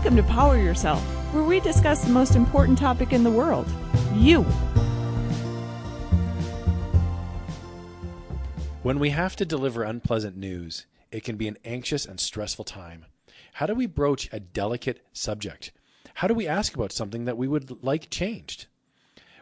Welcome to Power Yourself, where we discuss the most important topic in the world, you. When we have to deliver unpleasant news, it can be an anxious and stressful time. How do we broach a delicate subject? How do we ask about something that we would like changed?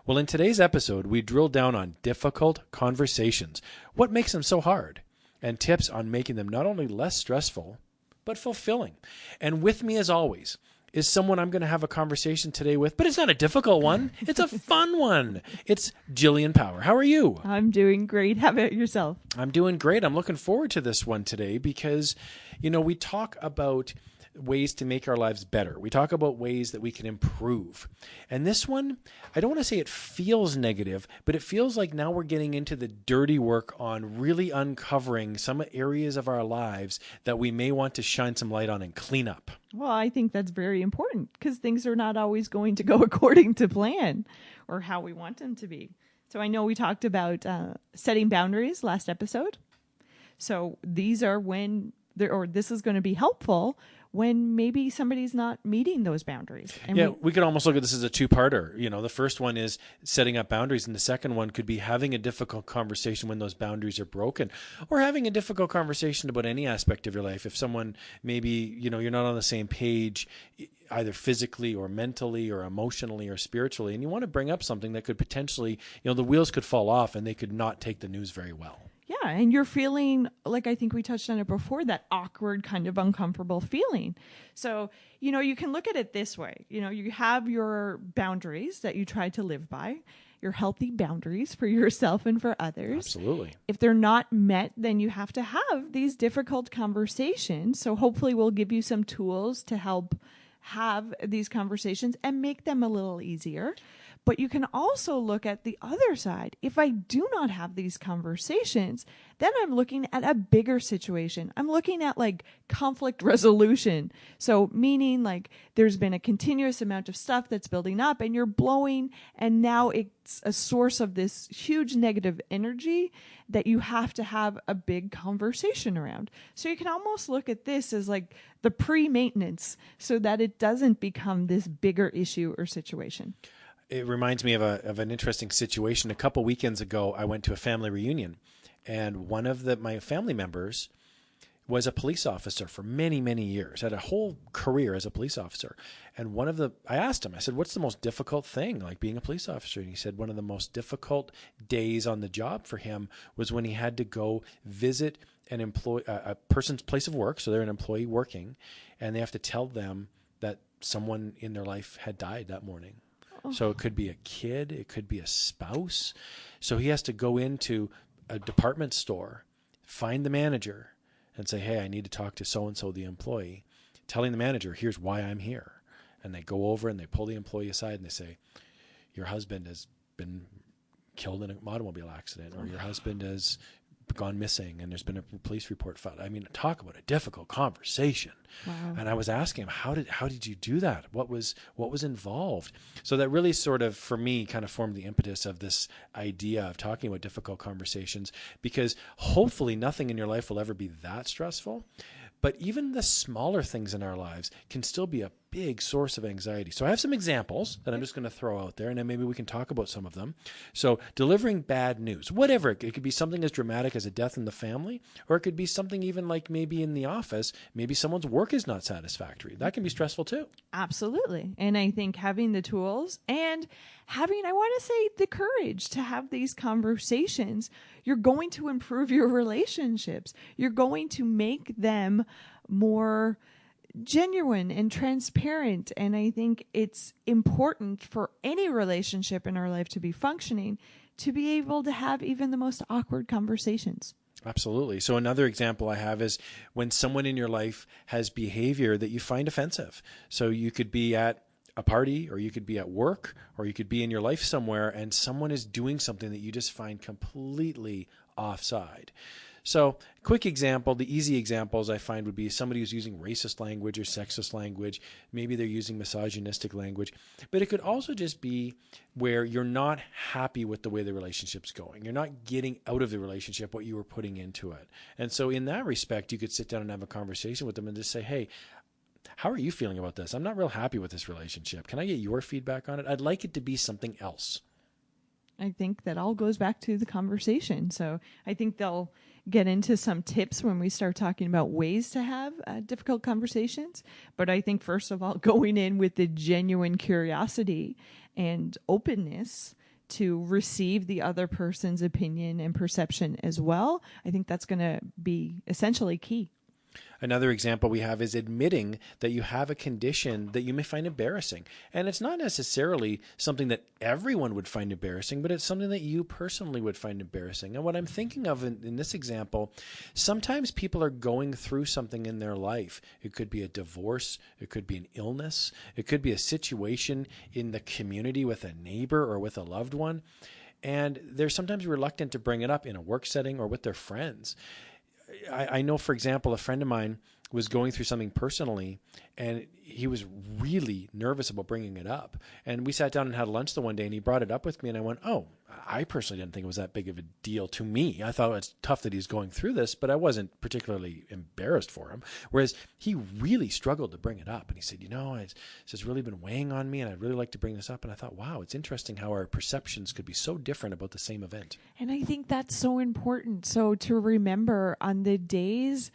Well, in today's episode, we drill down on difficult conversations, what makes them so hard, and tips on making them not only less stressful, but fulfilling. And with me, as always, is someone I'm going to have a conversation today with, but it's not a difficult one. It's a fun one. It's Jillian Power. How are you? I'm doing great. How about yourself? I'm doing great. I'm looking forward to this one today because, we talk about ways to make our lives better. We talk about ways that we can improve. And this one, I don't want to say it feels negative, but it feels like now we're getting into the dirty work on really uncovering some areas of our lives that we may want to shine some light on and clean up. Well, I think that's very important because things are not always going to go according to plan or how we want them to be. So I know we talked about setting boundaries last episode. So these are this is going to be helpful when maybe somebody's not meeting those boundaries. And we could almost look at this as a two-parter. The first one is setting up boundaries, and the second one could be having a difficult conversation when those boundaries are broken, or having a difficult conversation about any aspect of your life. If someone maybe, you're not on the same page, either physically or mentally or emotionally or spiritually, and you want to bring up something that could potentially, the wheels could fall off and they could not take the news very well. Yeah, and you're feeling, like I think we touched on it before, that awkward kind of uncomfortable feeling. So, you can look at it this way. You have your boundaries that you try to live by, your healthy boundaries for yourself and for others. Absolutely. If they're not met, then you have to have these difficult conversations. So hopefully we'll give you some tools to help have these conversations and make them a little easier. But you can also look at the other side. If I do not have these conversations, then I'm looking at a bigger situation. I'm looking at like conflict resolution. So meaning like there's been a continuous amount of stuff that's building up and you're blowing, and now it's a source of this huge negative energy that you have to have a big conversation around. So you can almost look at this as like the pre-maintenance so that it doesn't become this bigger issue or situation. It reminds me of an interesting situation. A couple weekends ago, I went to a family reunion, and one of my family members was a police officer for many, many years, had a whole career as a police officer. And I asked him, I said, what's the most difficult thing like being a police officer? And he said one of the most difficult days on the job for him was when he had to go visit a person's place of work. So they're an employee working, and they have to tell them that someone in their life had died that morning. So it could be a kid, it could be a spouse. So he has to go into a department store, find the manager, and say, hey, I need to talk to so-and-so, the employee, telling the manager, here's why I'm here. And they go over and they pull the employee aside and they say, your husband has been killed in an automobile accident, or your husband has gone missing and there's been a police report filed. I mean, talk about a difficult conversation. Wow. And I was asking him, how did you do that? What was involved? So that really sort of, for me, kind of formed the impetus of this idea of talking about difficult conversations, because hopefully nothing in your life will ever be that stressful. But even the smaller things in our lives can still be a big source of anxiety. So I have some examples that I'm just going to throw out there, and then maybe we can talk about some of them. So delivering bad news, whatever. It could be something as dramatic as a death in the family, or it could be something even like maybe in the office, maybe someone's work is not satisfactory. That can be stressful too. Absolutely. And I think having the tools and having, I want to say, the courage to have these conversations, you're going to improve your relationships. You're going to make them more genuine and transparent. And I think it's important for any relationship in our life to be functioning, to be able to have even the most awkward conversations. Absolutely. So another example I have is when someone in your life has behavior that you find offensive. So you could be at a party, or you could be at work, or you could be in your life somewhere, and someone is doing something that you just find completely offside. So quick example, the easy examples I find would be somebody who's using racist language or sexist language. Maybe they're using misogynistic language, but it could also just be where you're not happy with the way the relationship's going. You're not getting out of the relationship what you were putting into it. And so in that respect, you could sit down and have a conversation with them and just say, hey, how are you feeling about this? I'm not real happy with this relationship. Can I get your feedback on it? I'd like it to be something else. I think that all goes back to the conversation. So I think they'll get into some tips when we start talking about ways to have difficult conversations. But I think, first of all, going in with the genuine curiosity and openness to receive the other person's opinion and perception as well, I think that's going to be essentially key. Another example we have is admitting that you have a condition that you may find embarrassing. And it's not necessarily something that everyone would find embarrassing, but it's something that you personally would find embarrassing. And what I'm thinking of in this example, sometimes people are going through something in their life. It could be a divorce. It could be an illness. It could be a situation in the community with a neighbor or with a loved one. And they're sometimes reluctant to bring it up in a work setting or with their friends. I know, for example, a friend of mine was going through something personally, and he was really nervous about bringing it up. And we sat down and had lunch the one day, and he brought it up with me, and I went, oh, I personally didn't think it was that big of a deal to me. I thought it was tough that he's going through this, but I wasn't particularly embarrassed for him. Whereas he really struggled to bring it up. And he said, this has really been weighing on me, and I'd really like to bring this up. And I thought, wow, it's interesting how our perceptions could be so different about the same event. And I think that's so important. So to remember on the days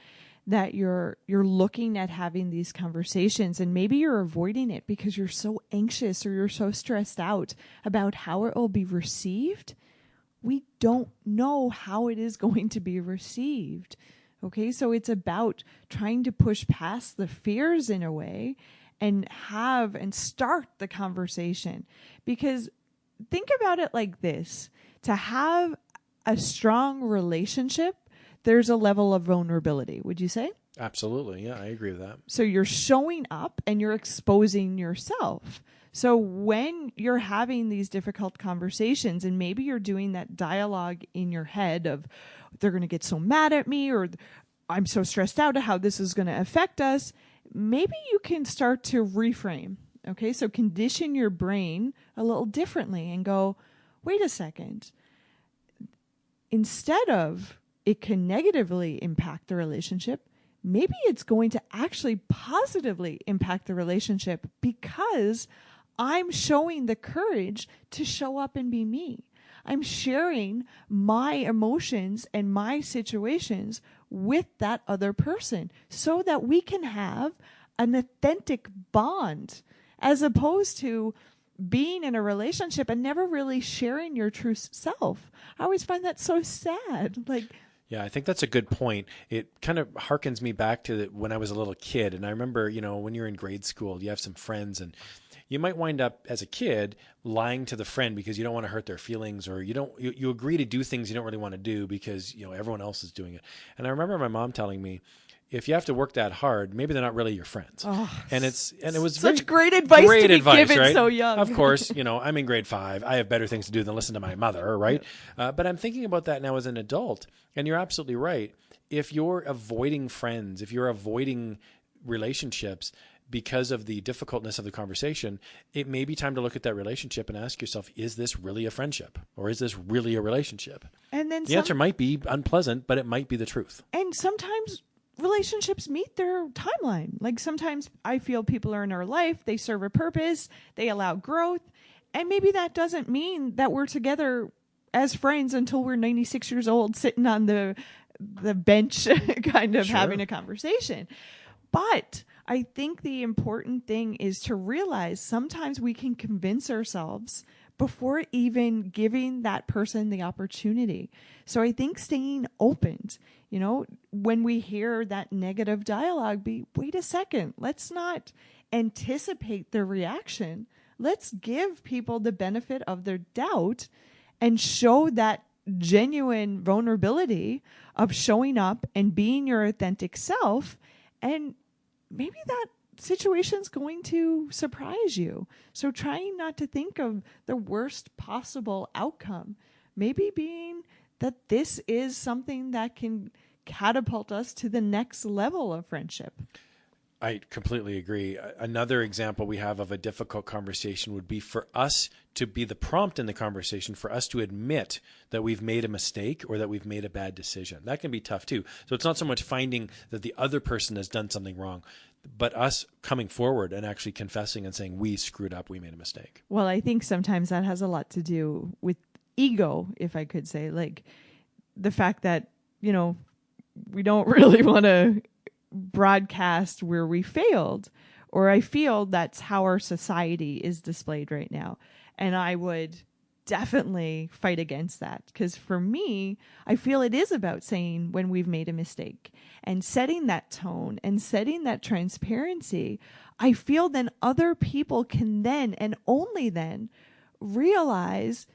that you're looking at having these conversations, and maybe you're avoiding it because you're so anxious or you're so stressed out about how it will be received, we don't know how it is going to be received. Okay, so it's about trying to push past the fears in a way and start the conversation. Because think about it like this: to have a strong relationship, there's a level of vulnerability, would you say? Absolutely. Yeah, I agree with that. So you're showing up and you're exposing yourself. So when you're having these difficult conversations, and maybe you're doing that dialogue in your head of they're going to get so mad at me, or I'm so stressed out at how this is going to affect us, maybe you can start to reframe. Okay, so condition your brain a little differently and go, wait a second. Instead of it can negatively impact the relationship, maybe it's going to actually positively impact the relationship because I'm showing the courage to show up and be me. I'm sharing my emotions and my situations with that other person so that we can have an authentic bond, as opposed to being in a relationship and never really sharing your true self. I always find that so sad. Yeah, I think that's a good point. It kind of harkens me back to when I was a little kid. And I remember, when you're in grade school, you have some friends, and you might wind up as a kid lying to the friend because you don't want to hurt their feelings, or you agree to do things you don't really want to do because, everyone else is doing it. And I remember my mom telling me, if you have to work that hard, maybe they're not really your friends. Oh, and it was such great advice to be given right? so young. Of course, I'm in grade 5. I have better things to do than listen to my mother, right? But I'm thinking about that now as an adult, and you're absolutely right. If you're avoiding friends, if you're avoiding relationships because of the difficultness of the conversation, it may be time to look at that relationship and ask yourself, is this really a friendship, or is this really a relationship? And then the answer might be unpleasant, but it might be the truth. And sometimes relationships meet their timeline. Like sometimes I feel people are in our life, they serve a purpose, they allow growth, and maybe that doesn't mean that we're together as friends until we're 96 years old sitting on the bench kind of having a conversation. But I think the important thing is to realize sometimes we can convince ourselves before even giving that person the opportunity. So I think staying open, when we hear that negative dialogue, wait a second, let's not anticipate their reaction. Let's give people the benefit of their doubt and show that genuine vulnerability of showing up and being your authentic self. And maybe that situation's going to surprise you. So trying not to think of the worst possible outcome, maybe being that this is something that can catapult us to the next level of friendship. I completely agree. Another example we have of a difficult conversation would be for us to be the prompt in the conversation, for us to admit that we've made a mistake or that we've made a bad decision. That can be tough too. So it's not so much finding that the other person has done something wrong, but us coming forward and actually confessing and saying, we screwed up, we made a mistake. Well, I think sometimes that has a lot to do with ego, if I could say, like the fact that, you know, we don't really want to broadcast where we failed, or I feel that's how our society is displayed right now. And I would definitely fight against that, because for me, I feel it is about saying when we've made a mistake and setting that tone and setting that transparency. I feel then other people can then and only then realize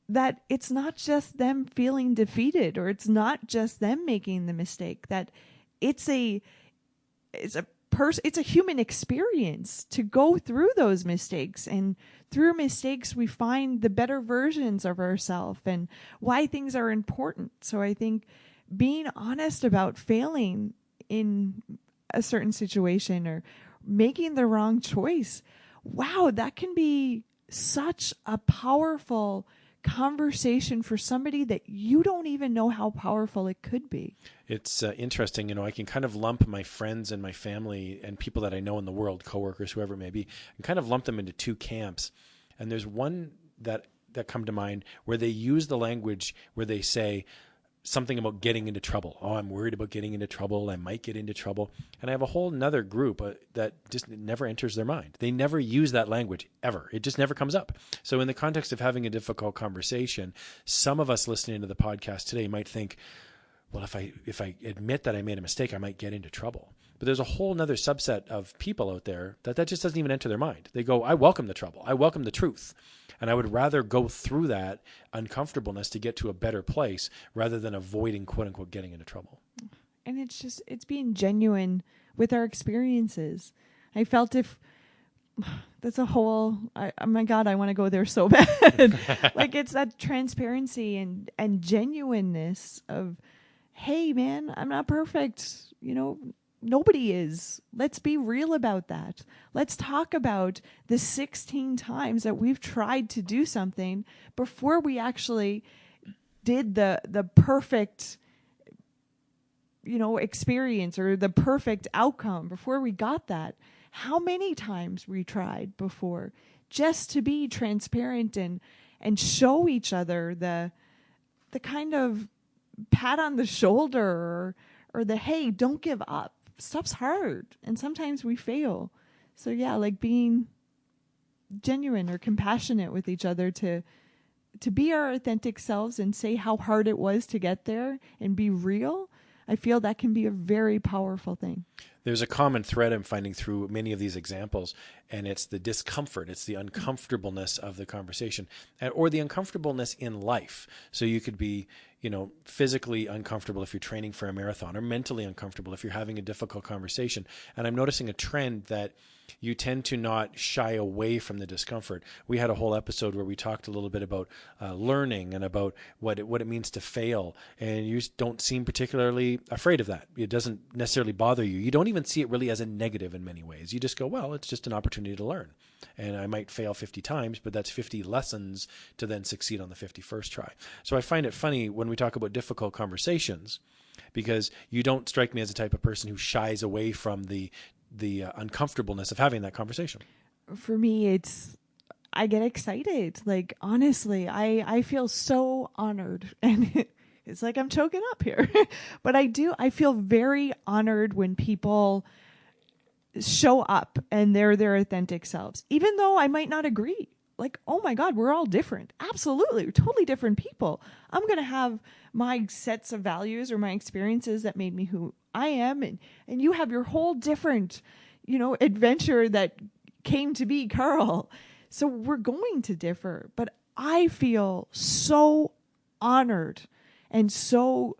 that it's not just them feeling defeated, or it's not just them making the mistake, that it's a human experience to go through those mistakes, and through mistakes we find the better versions of ourselves and why things are important. So I think being honest about failing in a certain situation or making the wrong choice, wow, that can be such a powerful conversation for somebody that you don't even know how powerful it could be. It's interesting. You know, I can kind of lump my friends and my family and people that I know in the world, coworkers, whoever it may be, and kind of lump them into two camps. And there's one that come to mind where they use the language where they say something about getting into trouble. Oh, I'm worried about getting into trouble. I might get into trouble. And I have a whole nother group that just never enters their mind. They never use that language ever. It just never comes up. So in the context of having a difficult conversation, some of us listening to the podcast today might think, well, if I admit that I made a mistake, I might get into trouble. But there's a whole nother subset of people out there that just doesn't even enter their mind. They go, I welcome the trouble. I welcome the truth. And I would rather go through that uncomfortableness to get to a better place rather than avoiding, quote unquote, getting into trouble. And it's being genuine with our experiences. I felt that's a whole, oh my God, I want to go there so bad. Like it's that transparency and genuineness of, hey man, I'm not perfect. You know, nobody is. Let's be real about that. Let's talk about the 16 times that we've tried to do something before we actually did the perfect, you know, experience or the perfect outcome. Before we got that, how many times we tried before just to be transparent and show each other the kind of pat on the shoulder or the, hey, don't give up. Stuff's hard, and sometimes we fail. So yeah, like being genuine or compassionate with each other to be our authentic selves and say how hard it was to get there and be real. I feel that can be a very powerful thing. There's a common thread I'm finding through many of these examples, and it's the discomfort. It's the uncomfortableness of the conversation, or the uncomfortableness in life. So you could be, you know, physically uncomfortable if you're training for a marathon, or mentally uncomfortable if you're having a difficult conversation. And I'm noticing a trend that you tend to not shy away from the discomfort. We had a whole episode where we talked a little bit about learning and about what it means to fail. And you don't seem particularly afraid of that. It doesn't necessarily bother you. You don't even see it really as a negative in many ways. You just go, well, it's just an opportunity to learn. And I might fail 50 times, but that's 50 lessons to then succeed on the 51st try. So I find it funny when we talk about difficult conversations, because you don't strike me as the type of person who shies away from the uncomfortableness of having that conversation. For me, I get excited. Like, honestly, I feel so honored, and it's like I'm choking up here, but I feel very honored when people show up and they're their authentic selves, even though I might not agree. Like, oh my God, we're all different. Absolutely. We're totally different people. I'm going to have my sets of values or my experiences that made me who I am. And you have your whole different, you know, adventure that came to be, Karl. So we're going to differ. But I feel so honored and so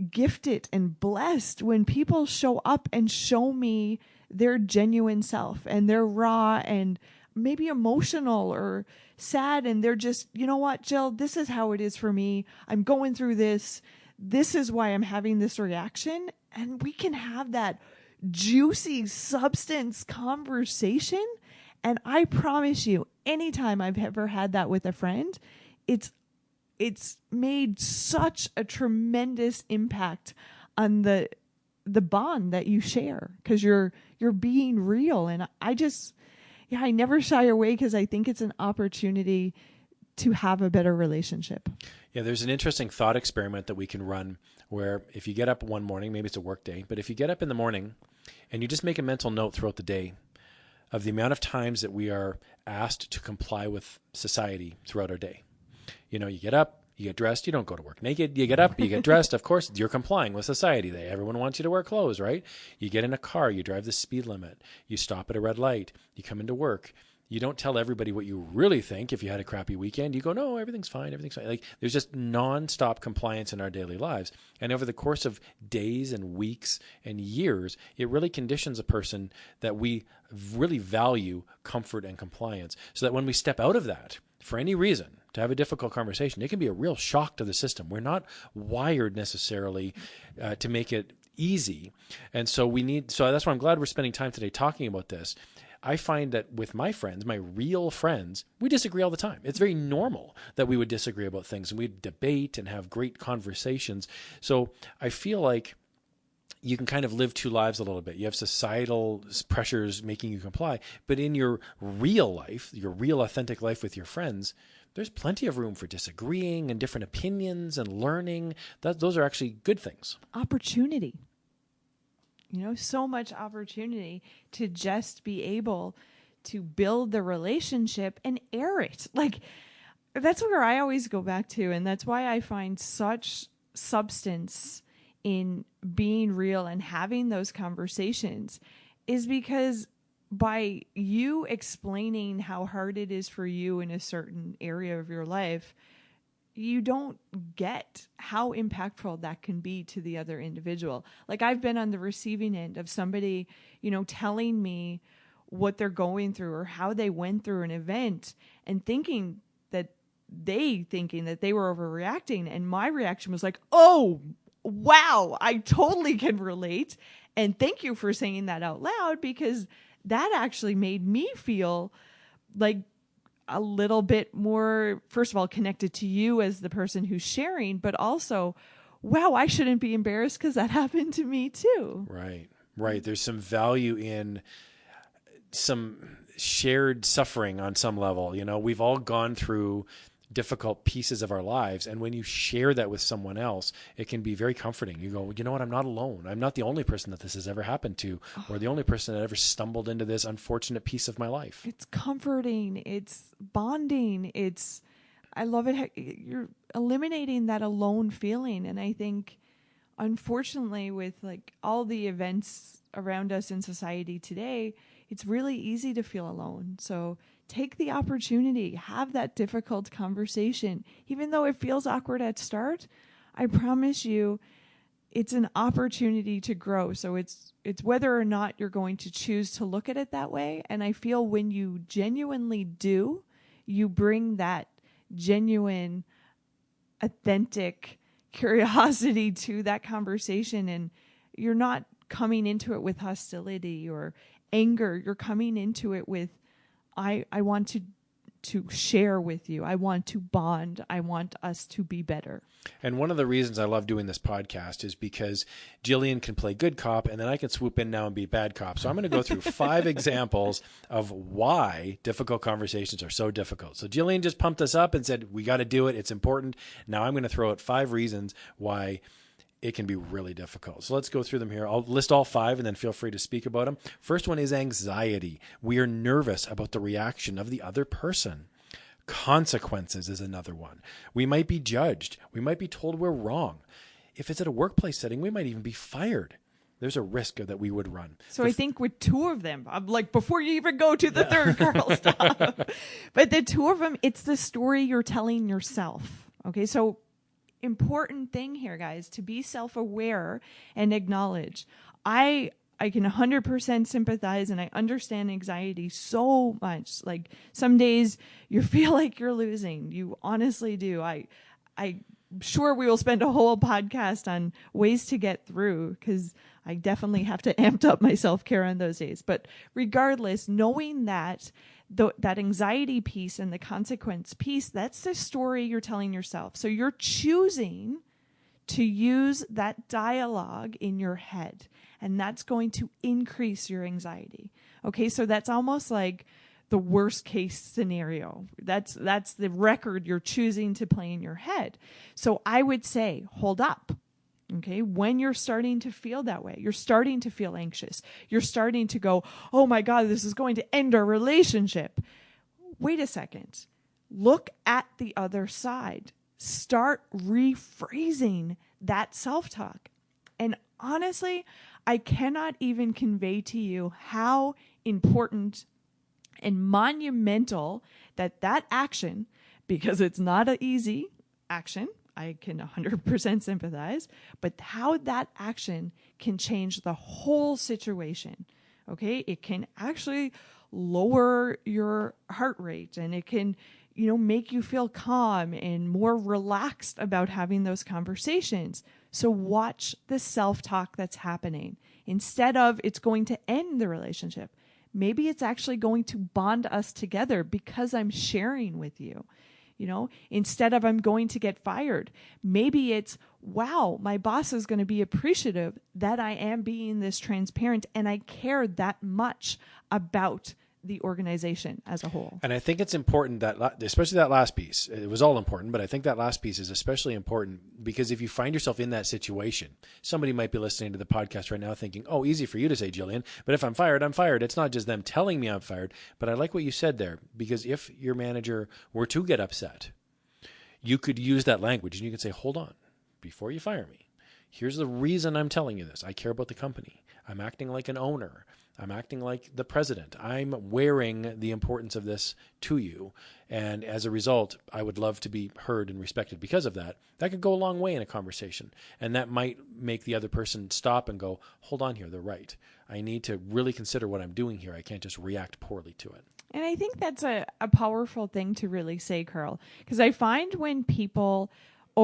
gifted and blessed when people show up and show me their genuine self, and they're raw and maybe emotional or sad, and they're just, you know what, Jill, this is how it is for me. I'm going through this. This is why I'm having this reaction. And we can have that juicy substance conversation. And I promise you, anytime I've ever had that with a friend, it's made such a tremendous impact on the bond that you share, because you're being real. And I never shy away, because I think it's an opportunity to have a better relationship. Yeah, there's an interesting thought experiment that we can run where if you get up one morning, maybe it's a work day, but if you get up in the morning and you just make a mental note throughout the day of the amount of times that we are asked to comply with society throughout our day. You know, you get up, you get dressed, you don't go to work naked. You get up, you get dressed. Of course, you're complying with society. Everyone wants you to wear clothes, right? You get in a car, you drive the speed limit, you stop at a red light, you come into work. You don't tell everybody what you really think if you had a crappy weekend. You go, no, everything's fine, everything's fine. Like, there's just nonstop compliance in our daily lives. And over the course of days and weeks and years, it really conditions a person that we really value comfort and compliance. So that when we step out of that, for any reason, to have a difficult conversation, it can be a real shock to the system. We're not wired necessarily to make it easy. And so that's why I'm glad we're spending time today talking about this. I find that with my friends, my real friends, we disagree all the time. It's very normal that we would disagree about things, and we debate and have great conversations. So I feel like you can kind of live two lives a little bit. You have societal pressures making you comply, but in your real life, your real authentic life with your friends, there's plenty of room for disagreeing and different opinions and learning. Those are actually good things. Opportunity. So much opportunity to just be able to build the relationship and air it. Like, that's where I always go back to. And that's why I find such substance in being real and having those conversations, is because by you explaining how hard it is for you in a certain area of your life, you don't get how impactful that can be to the other individual. Like, I've been on the receiving end of somebody, telling me what they're going through or how they went through an event, and thinking that they were overreacting. And my reaction was like, oh, wow, I totally can relate. And thank you for saying that out loud, because that actually made me feel like a little bit more, first of all, connected to you as the person who's sharing, but also, wow, I shouldn't be embarrassed because that happened to me too. Right. There's some value in some shared suffering on some level. We've all gone through difficult pieces of our lives, and when you share that with someone else, it can be very comforting. You go, you know what, I'm not alone. I'm not the only person that this has ever happened to, or the only person that ever stumbled into this unfortunate piece of my life. It's comforting, it's bonding, I love it. You're eliminating that alone feeling. And I think, unfortunately, with like all the events around us in society today, it's really easy to feel alone. So take the opportunity, have that difficult conversation. Even though it feels awkward at start, I promise you it's an opportunity to grow. So it's whether or not you're going to choose to look at it that way. And I feel when you genuinely do, you bring that genuine, authentic curiosity to that conversation, and you're not coming into it with hostility or anger. You're coming into it with, I want to share with you. I want to bond. I want us to be better. And one of the reasons I love doing this podcast is because Jillian can play good cop, and then I can swoop in now and be bad cop. So I'm going to go through 5 examples of why difficult conversations are so difficult. So Jillian just pumped us up and said, we got to do it. It's important. Now I'm going to throw out 5 reasons why it can be really difficult. So let's go through them here. I'll list all 5 and then feel free to speak about them. First one is anxiety. We are nervous about the reaction of the other person. Consequences is another one. We might be judged. We might be told we're wrong. If it's at a workplace setting, we might even be fired. There's a risk that we would run. So I think with 2 of them, I'm like, before you even go to the third, Karl, stop. But the 2 of them, it's the story you're telling yourself. Okay, so important thing here, guys, to be self-aware and acknowledge. I can 100% sympathize, and I understand anxiety so much. Like, some days you feel like you're losing. You honestly do. I sure we will spend a whole podcast on ways to get through, because I definitely have to amp up my self-care on those days. But regardless, knowing that that anxiety piece and the consequence piece, that's the story you're telling yourself. So you're choosing to use that dialogue in your head, and that's going to increase your anxiety. Okay, so that's almost like the worst case scenario. That's the record you're choosing to play in your head. So I would say, hold up. Okay, when you're starting to feel that way, you're starting to feel anxious, you're starting to go, oh my God, this is going to end our relationship. Wait a second. Look at the other side. Start rephrasing that self-talk. And honestly, I cannot even convey to you how important and monumental that action, because it's not an easy action, I can 100% sympathize, but how that action can change the whole situation. Okay, it can actually lower your heart rate, and it can, make you feel calm and more relaxed about having those conversations. So watch the self-talk that's happening. Instead of it's going to end the relationship, maybe it's actually going to bond us together because I'm sharing with you. Instead of I'm going to get fired, maybe it's, wow, my boss is going to be appreciative that I am being this transparent and I care that much about the organization as a whole. And I think it's important that, especially that last piece, it was all important, but I think that last piece is especially important because if you find yourself in that situation, somebody might be listening to the podcast right now thinking, oh, easy for you to say, Jillian, but if I'm fired, I'm fired. It's not just them telling me I'm fired, but I like what you said there, because if your manager were to get upset, you could use that language and you could say, hold on, before you fire me, here's the reason I'm telling you this. I care about the company. I'm acting like an owner. I'm acting like the president. I'm wearing the importance of this to you. And as a result, I would love to be heard and respected because of that. That could go a long way in a conversation. And that might make the other person stop and go, hold on here, they're right. I need to really consider what I'm doing here. I can't just react poorly to it. And I think that's a powerful thing to really say, Karl, because I find when people I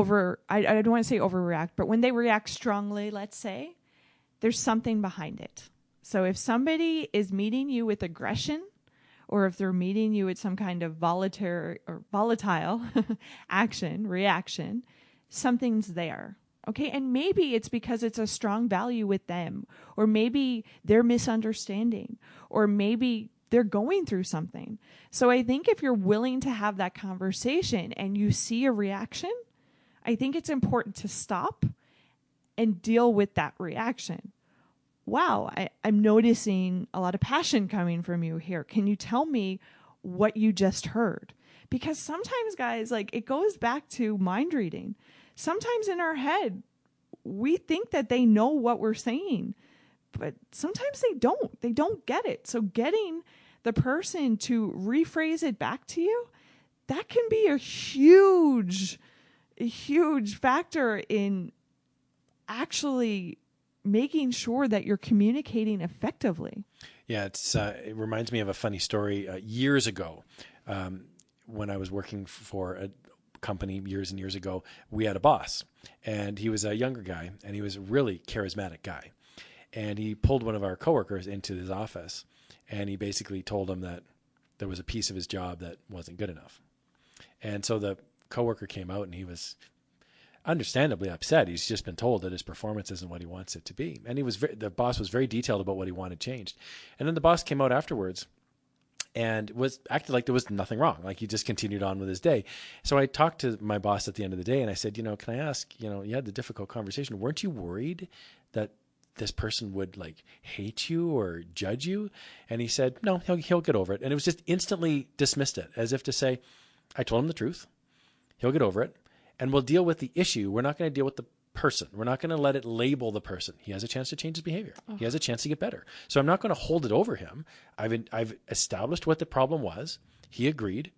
don't want to say overreact, but when they react strongly, let's say, there's something behind it. So if somebody is meeting you with aggression, or if they're meeting you with some kind of volatile reaction, something's there. Okay, and maybe it's because it's a strong value with them, or maybe they're misunderstanding, or maybe they're going through something. So I think if you're willing to have that conversation and you see a reaction, I think it's important to stop and deal with that reaction. Wow, I'm noticing a lot of passion coming from you here. Can you tell me what you just heard? Because sometimes, guys, it goes back to mind reading. Sometimes in our head, we think that they know what we're saying, but sometimes they don't. They don't get it. So getting the person to rephrase it back to you, that can be a huge factor in actually making sure that you're communicating effectively. Yeah, it reminds me of a funny story. Years ago, when I was working for a company years and years ago, we had a boss, and he was a younger guy, and he was a really charismatic guy. And he pulled one of our coworkers into his office, and he basically told him that there was a piece of his job that wasn't good enough. And so the coworker came out, and he was understandably upset. He's just been told that his performance isn't what he wants it to be. And the boss was very detailed about what he wanted changed. And then the boss came out afterwards and acted like there was nothing wrong. Like he just continued on with his day. So I talked to my boss at the end of the day and I said, can I ask, you had the difficult conversation. Weren't you worried that this person would hate you or judge you? And he said, no, he'll get over it. And it was just instantly dismissed it as if to say, I told him the truth. He'll get over it. And we'll deal with the issue. We're not going to deal with the person. We're not going to let it label the person. He has a chance to change his behavior. Oh. He has a chance to get better. So I'm not going to hold it over him. I've established what the problem was. He agreed,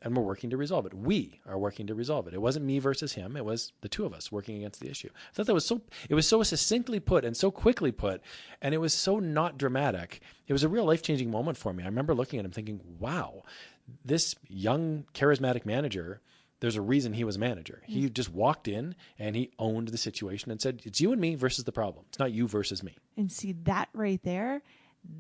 and we're working to resolve it. We are working to resolve it. It wasn't me versus him. It was the two of us working against the issue. I thought it was so succinctly put and so quickly put, and it was so not dramatic. It was a real life-changing moment for me. I remember looking at him thinking, wow, this young, charismatic manager There's a reason he was manager. He just walked in and he owned the situation and said, it's you and me versus the problem. It's not you versus me. And see that right there,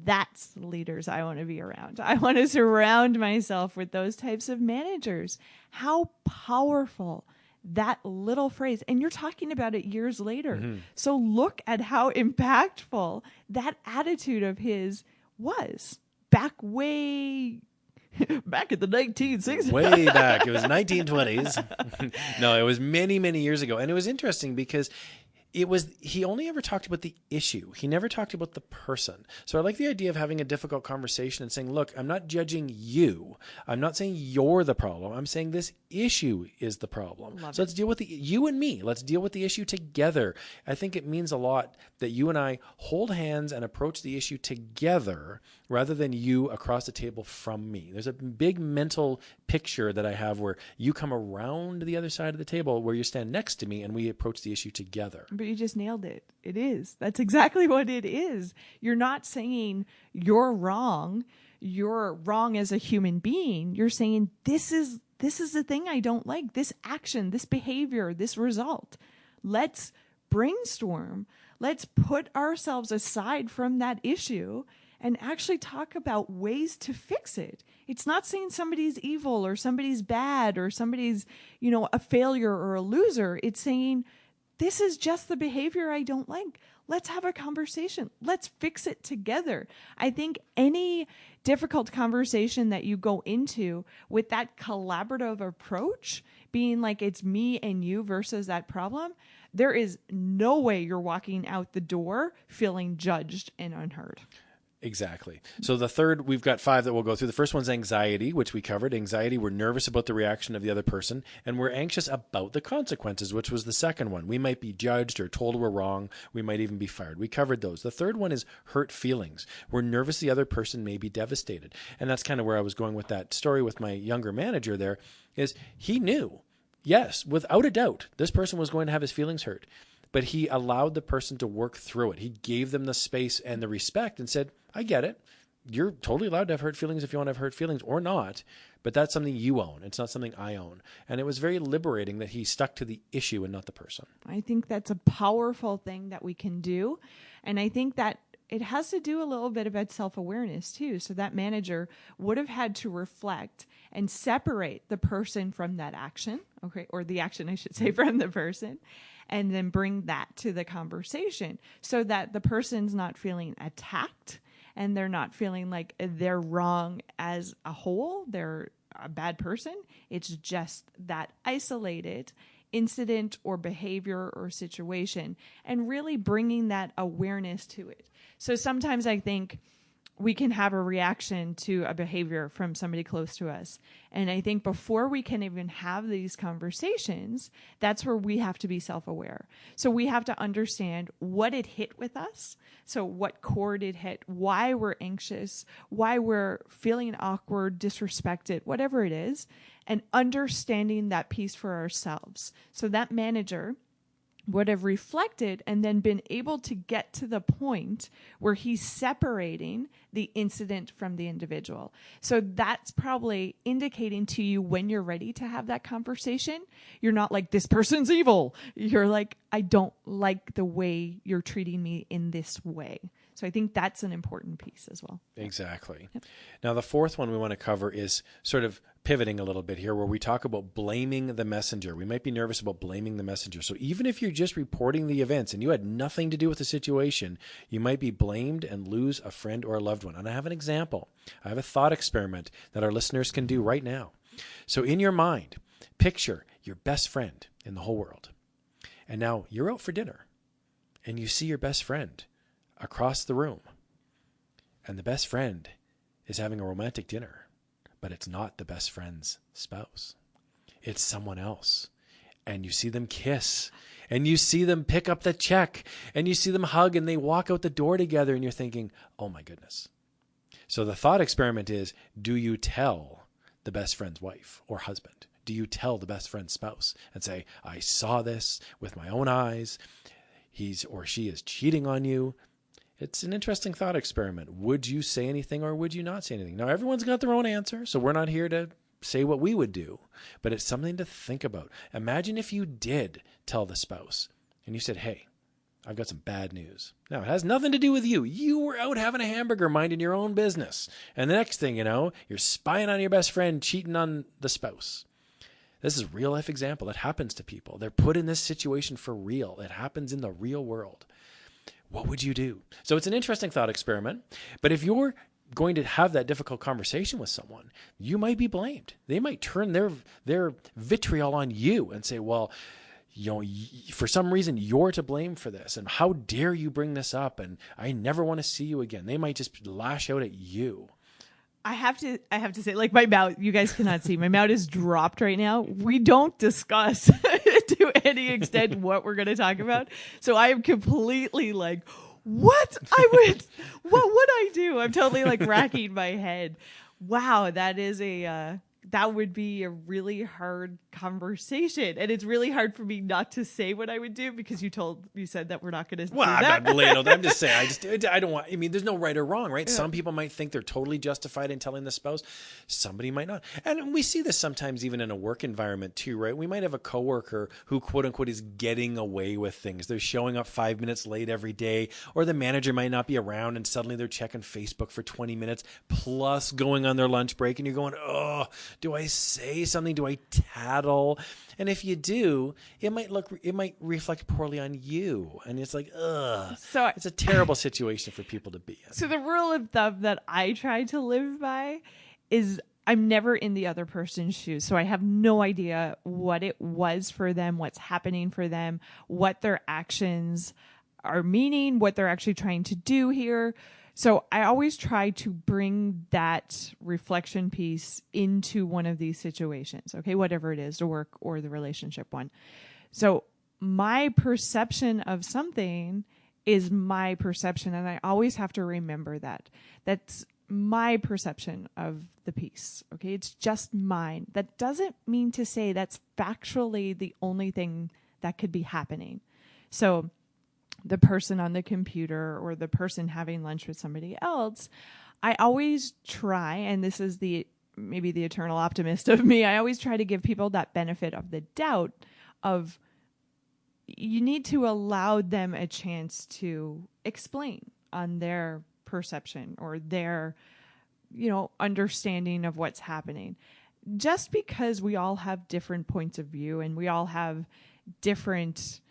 that's the leaders I want to be around. I want to surround myself with those types of managers. How powerful that little phrase. And you're talking about it years later. Mm-hmm. So look at how impactful that attitude of his was back in the 1960s. Way back. It was 1920s. No, it was many, many years ago. And it was interesting because he only ever talked about the issue. He never talked about the person. So I like the idea of having a difficult conversation and saying, look, I'm not judging you. I'm not saying you're the problem. I'm saying this issue is the problem. Let's deal with you and me. Let's deal with the issue together. I think it means a lot that you and I hold hands and approach the issue together rather than you across the table from me. There's a big mental picture that I have where you come around the other side of the table where you stand next to me and we approach the issue together. But you just nailed it. It is. That's exactly what it is. You're not saying you're wrong. You're wrong as a human being. You're saying this is the thing I don't like. This action, this behavior, this result. Let's brainstorm. Let's put ourselves aside from that issue and actually talk about ways to fix it. It's not saying somebody's evil or somebody's bad or somebody's, a failure or a loser. It's saying, this is just the behavior I don't like. Let's have a conversation. Let's fix it together. I think any difficult conversation that you go into with that collaborative approach, being like it's me and you versus that problem, there is no way you're walking out the door feeling judged and unheard. Exactly. So the third, we've got 5 that we'll go through. The first one's anxiety, which we covered. Anxiety, we're nervous about the reaction of the other person, and we're anxious about the consequences, which was the second one. We might be judged or told we're wrong. We might even be fired. We covered those. The third one is hurt feelings. We're nervous the other person may be devastated. And that's kind of where I was going with that story with my younger manager there, is he knew, yes, without a doubt, this person was going to have his feelings hurt. But he allowed the person to work through it. He gave them the space and the respect and said, I get it. You're totally allowed to have hurt feelings if you want to have hurt feelings or not, but that's something you own. It's not something I own. And it was very liberating that he stuck to the issue and not the person. I think that's a powerful thing that we can do. And I think that it has to do a little bit about self-awareness too. So that manager would have had to reflect and separate the person from that action, okay, or the action, I should say, from the person, and then bring that to the conversation so that the person's not feeling attacked and they're not feeling like they're wrong as a whole, they're a bad person. It's just that isolated incident or behavior or situation, and really bringing that awareness to it. So sometimes I think we can have a reaction to a behavior from somebody close to us. And I think before we can even have these conversations, that's where we have to be self-aware. So we have to understand what it hit with us. So what chord it hit, why we're anxious, why we're feeling awkward, disrespected, whatever it is, and understanding that piece for ourselves. So that manager would have reflected and then been able to get to the point where he's separating the incident from the individual. So that's probably indicating to you when you're ready to have that conversation. You're not like, this person's evil. You're like, I don't like the way you're treating me in this way. So I think that's an important piece as well. Exactly. Yep. Now, the fourth one we want to cover is sort of pivoting a little bit here, where we talk about blaming the messenger. We might be nervous about blaming the messenger. So even if you're just reporting the events and you had nothing to do with the situation, you might be blamed and lose a friend or a loved one. And I have an example. I have a thought experiment that our listeners can do right now. So in your mind, picture your best friend in the whole world. And now you're out for dinner and you see your best friend across the room. And the best friend is having a romantic dinner, but it's not the best friend's spouse. It's someone else. And you see them kiss, and you see them pick up the check, and you see them hug, and they walk out the door together, and you're thinking, oh my goodness. So the thought experiment is, do you tell the best friend's wife or husband? Do you tell the best friend's spouse and say, I saw this with my own eyes. He's or she is cheating on you. It's an interesting thought experiment. Would you say anything or would you not say anything? Now, everyone's got their own answer, so we're not here to say what we would do, but it's something to think about. Imagine if you did tell the spouse and you said, hey, I've got some bad news. Now, it has nothing to do with you. You were out having a hamburger minding your own business. And the next thing you know, you're spying on your best friend, cheating on the spouse. This is a real life example. It happens to people. They're put in this situation for real. It happens in the real world. What would you do? So it's an interesting thought experiment. But if you're going to have that difficult conversation with someone, you might be blamed. They might turn their vitriol on you and say, well, for some reason, you're to blame for this. And how dare you bring this up? And I never want to see you again. They might just lash out at you. I have to say, like, my mouth, you guys cannot see, my mouth is dropped right now. We don't discuss to any extent what we're going to talk about. So I am completely like, what would I do? I'm totally like racking my head. Wow. That would be a really hard conversation. And it's really hard for me not to say what I would do because you said that we're not going to do that. I'm not laying on that. I'm just saying, I don't want, there's no right or wrong, right? Yeah. Some people might think they're totally justified in telling the spouse. Somebody might not. And we see this sometimes even in a work environment too, right? We might have a coworker who quote unquote is getting away with things. They're showing up 5 minutes late every day, or the manager might not be around and suddenly they're checking Facebook for 20 minutes plus going on their lunch break. And you're going, oh, do I say something? Do I tattle? And if you do, it might reflect poorly on you. And it's like, ugh. So it's a terrible situation for people to be in. So the rule of thumb that I try to live by is I'm never in the other person's shoes. So I have no idea what it was for them, what's happening for them, what their actions are meaning, what they're actually trying to do here. So I always try to bring that reflection piece into one of these situations, okay, whatever it is, the work or the relationship one. So my perception of something is my perception, and I always have to remember that. That's my perception of the piece, okay? It's just mine. That doesn't mean to say that's factually the only thing that could be happening. So the person on the computer or the person having lunch with somebody else, I always try, and this is maybe the eternal optimist of me, I always try to give people that benefit of the doubt of you need to allow them a chance to explain on their perception or their, understanding of what's happening. Just because we all have different points of view and we all have different,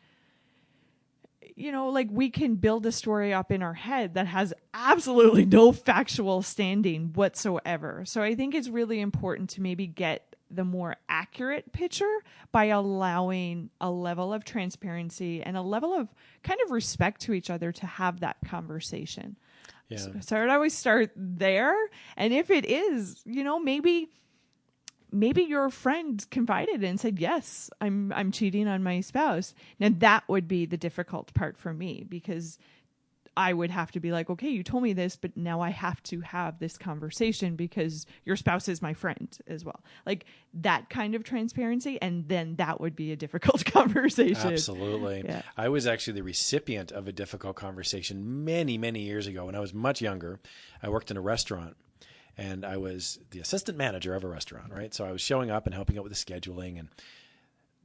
like we can build a story up in our head that has absolutely no factual standing whatsoever. So I think it's really important to maybe get the more accurate picture by allowing a level of transparency and a level of kind of respect to each other to have that conversation. Yeah. So I'd always start there. And if it is, maybe your friend confided and said, yes, I'm cheating on my spouse. Now that would be the difficult part for me because I would have to be like, okay, you told me this, but now I have to have this conversation because your spouse is my friend as well. Like that kind of transparency. And then that would be a difficult conversation. Absolutely. Yeah. I was actually the recipient of a difficult conversation many, many years ago when I was much younger. I worked in a restaurant and I was the assistant manager of a restaurant, right? So I was showing up and helping out with the scheduling, and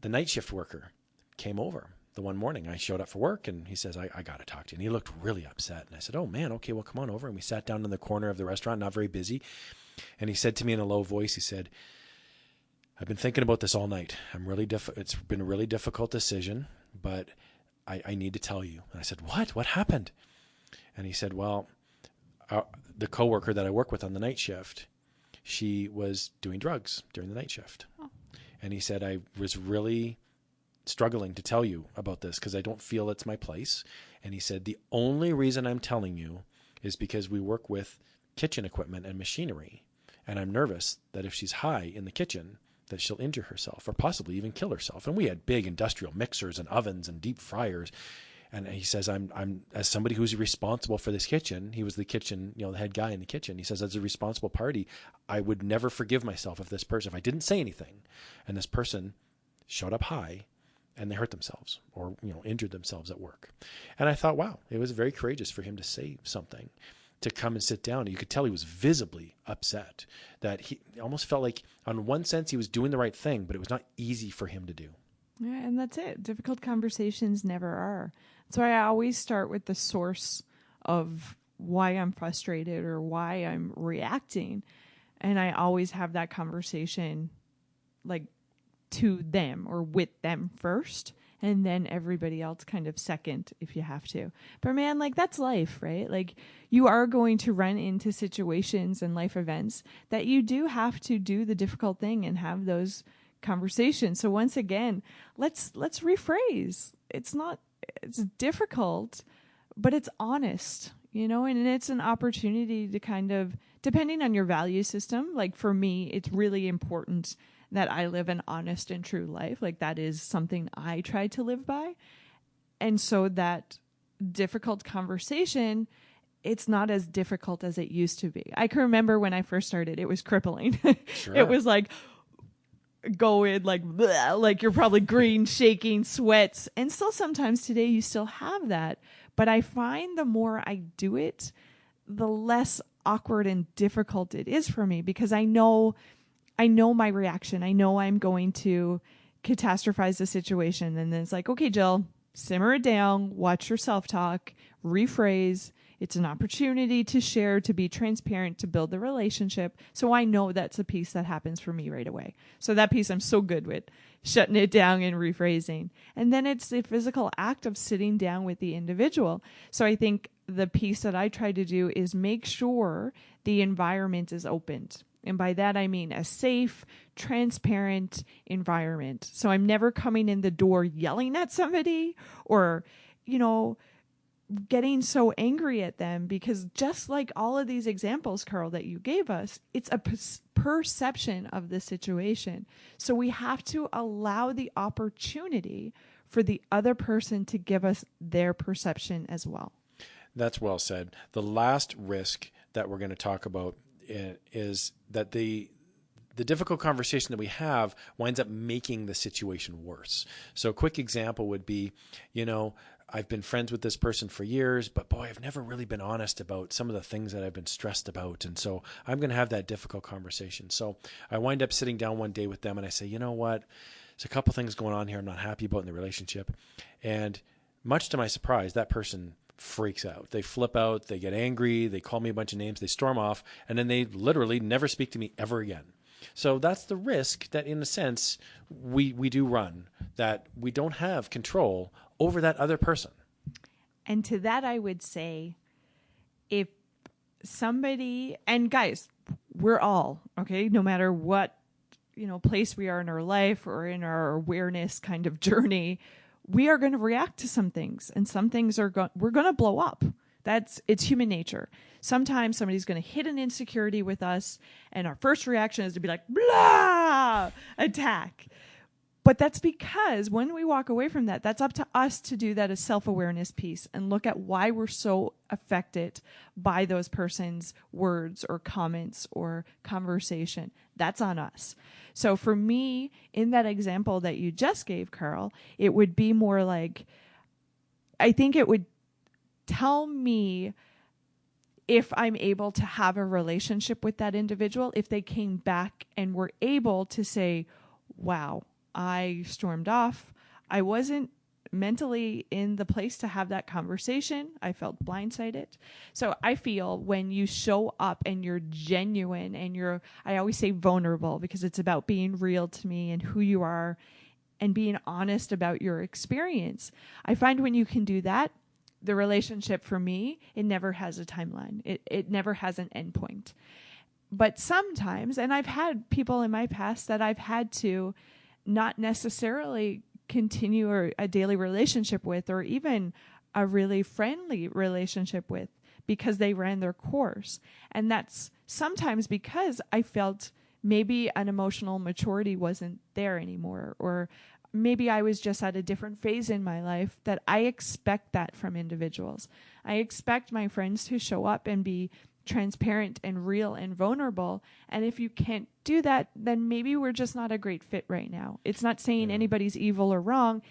the night shift worker came over. The one morning I showed up for work and he says, I got to talk to you. And he looked really upset. And I said, oh man, okay, well, come on over. And we sat down in the corner of the restaurant, not very busy. And he said to me in a low voice, he said, I've been thinking about this all night. It's been a really difficult decision, but I need to tell you. And I said, what happened? And he said, well, the coworker that I work with on the night shift, she was doing drugs during the night shift. Oh. And he said, I was really struggling to tell you about this because I don't feel it's my place. And he said, the only reason I'm telling you is because we work with kitchen equipment and machinery. And I'm nervous that if she's high in the kitchen, that she'll injure herself or possibly even kill herself. And we had big industrial mixers and ovens and deep fryers. And he says, I'm as somebody who's responsible for this kitchen, he was the kitchen, the head guy in the kitchen. He says, as a responsible party, I would never forgive myself if I didn't say anything and this person showed up high and they hurt themselves or, injured themselves at work. And I thought, wow, it was very courageous for him to say something. to come and sit down. You could tell he was visibly upset, that he almost felt like on one sense he was doing the right thing, but it was not easy for him to do. Yeah, and that's it. Difficult conversations never are. So I always start with the source of why I'm frustrated or why I'm reacting. And I always have that conversation like to them or with them first, and then everybody else kind of second if you have to. But man, like that's life, right? Like you are going to run into situations and life events that you do have to do the difficult thing and have those conversations. So once again, let's rephrase. It's difficult, but it's honest, and it's an opportunity to kind of, depending on your value system, like for me, it's really important that I live an honest and true life. Like that is something I try to live by. And so that difficult conversation, it's not as difficult as it used to be. I can remember when I first started, it was crippling. Sure. It was like going like, bleh, like you're probably green, shaking, sweats. And still sometimes today you still have that. But I find the more I do it, the less awkward and difficult it is for me, because I know my reaction. I know I'm going to catastrophize the situation. And then it's like, okay, Jill, simmer it down, watch your self-talk, rephrase. It's an opportunity to share, to be transparent, to build the relationship. So I know that's a piece that happens for me right away. So that piece I'm so good with, shutting it down and rephrasing. And then it's the physical act of sitting down with the individual. So I think the piece that I try to do is make sure the environment is opened. And by that, I mean a safe, transparent environment. So I'm never coming in the door yelling at somebody or, getting so angry at them, because just like all of these examples, Karl, that you gave us, it's a perception of the situation. So we have to allow the opportunity for the other person to give us their perception as well. That's well said. The last risk that we're going to talk about is that the difficult conversation that we have winds up making the situation worse. So a quick example would be, I've been friends with this person for years, but boy, I've never really been honest about some of the things that I've been stressed about. And so I'm going to have that difficult conversation. So I wind up sitting down one day with them and I say, you know what? There's a couple things going on here I'm not happy about in the relationship. And much to my surprise, that person freaks out. They flip out, they get angry, they call me a bunch of names, they storm off, and then they literally never speak to me ever again. So that's the risk that, in a sense, we do run, that we don't have control over that other person. And to that, I would say, if somebody, and guys, we're all, okay, no matter what, place we are in our life or in our awareness kind of journey, we are going to react to some things, and some things we're going to blow up. It's human nature. Sometimes somebody's going to hit an insecurity with us, and our first reaction is to be like, blah, attack. But that's because when we walk away from that, that's up to us to do that as self-awareness piece and look at why we're so affected by those person's words or comments or conversation. That's on us. So for me, in that example that you just gave, Karl, it would be more like, I think it would tell me if I'm able to have a relationship with that individual, if they came back and were able to say, wow, I stormed off. I wasn't mentally in the place to have that conversation. I felt blindsided. So I feel when you show up and you're genuine and I always say vulnerable, because it's about being real to me and who you are and being honest about your experience. I find when you can do that, the relationship for me, it never has a timeline. It never has an endpoint. But sometimes, and I've had people in my past that I've had to not necessarily continue a daily relationship with, or even a really friendly relationship with, because they ran their course. And that's sometimes because I felt maybe an emotional maturity wasn't there anymore, or maybe I was just at a different phase in my life. That I expect that from individuals. I expect my friends to show up and be transparent and real and vulnerable. And if you can't do that, then maybe we're just not a great fit right now. It's not saying anybody's evil or wrong.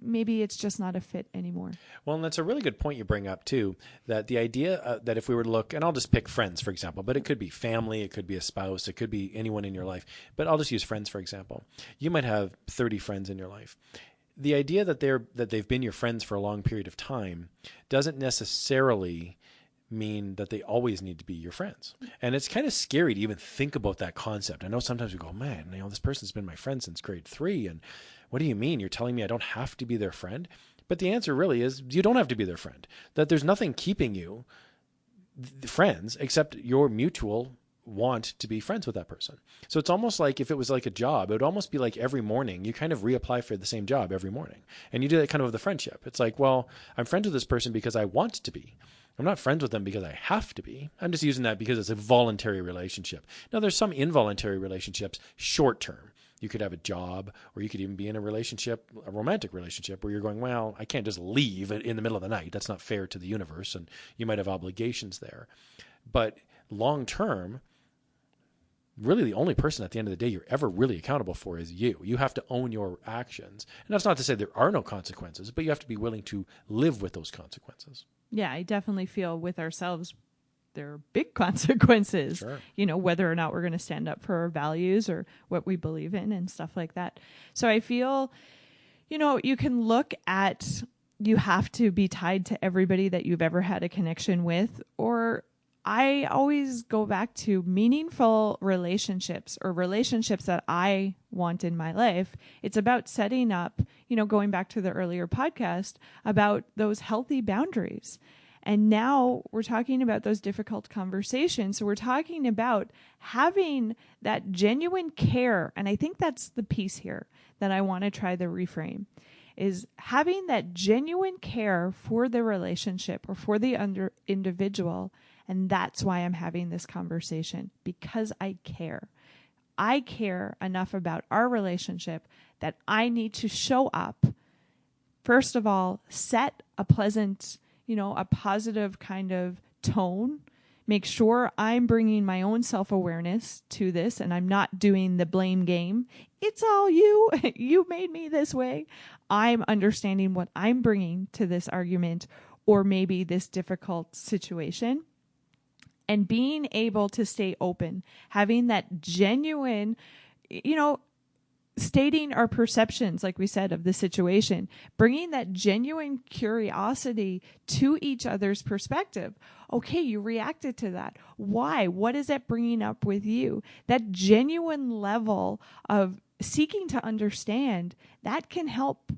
maybe it's just not a fit anymore. Well, and that's a really good point you bring up too, that the idea that if we were to look, and I'll just pick friends, for example, but it could be family, it could be a spouse, it could be anyone in your life, but I'll just use friends, for example. You might have 30 friends in your life. The idea that they've been your friends for a long period of time doesn't necessarily mean that they always need to be your friends. And it's kind of scary to even think about that concept. I know sometimes we go, man, this person's been my friend since grade 3. And what do you mean? You're telling me I don't have to be their friend? But the answer really is you don't have to be their friend. That there's nothing keeping you friends except your mutual want to be friends with that person. So it's almost like if it was like a job, it would almost be like every morning you kind of reapply for the same job every morning. And you do that kind of with the friendship. It's like, well, I'm friends with this person because I want to be. I'm not friends with them because I have to be. I'm just using that because it's a voluntary relationship. Now, there's some involuntary relationships, short term. You could have a job, or you could even be in a relationship, a romantic relationship, where you're going, well, I can't just leave in the middle of the night. That's not fair to the universe, and you might have obligations there. But long term, really the only person at the end of the day you're ever really accountable for is you. You have to own your actions. And that's not to say there are no consequences, but you have to be willing to live with those consequences. Yeah, I definitely feel with ourselves, there are big consequences, Sure. Whether or not we're going to stand up for our values or what we believe in and stuff like that. So I feel, you can look at, you have to be tied to everybody that you've ever had a connection with, or I always go back to meaningful relationships or relationships that I want in my life. It's about setting up, going back to the earlier podcast about those healthy boundaries. And now we're talking about those difficult conversations. So we're talking about having that genuine care. And I think that's the piece here that I want to try to reframe, is having that genuine care for the relationship or for the individual. And that's why I'm having this conversation, because I care. I care enough about our relationship that I need to show up. First of all, set a pleasant, a positive kind of tone. Make sure I'm bringing my own self-awareness to this and I'm not doing the blame game. It's all you. You made me this way. I'm understanding what I'm bringing to this argument or maybe this difficult situation. And being able to stay open, having that genuine, stating our perceptions, like we said, of the situation, bringing that genuine curiosity to each other's perspective. Okay, you reacted to that. Why? What is that bringing up with you? That genuine level of seeking to understand, that can help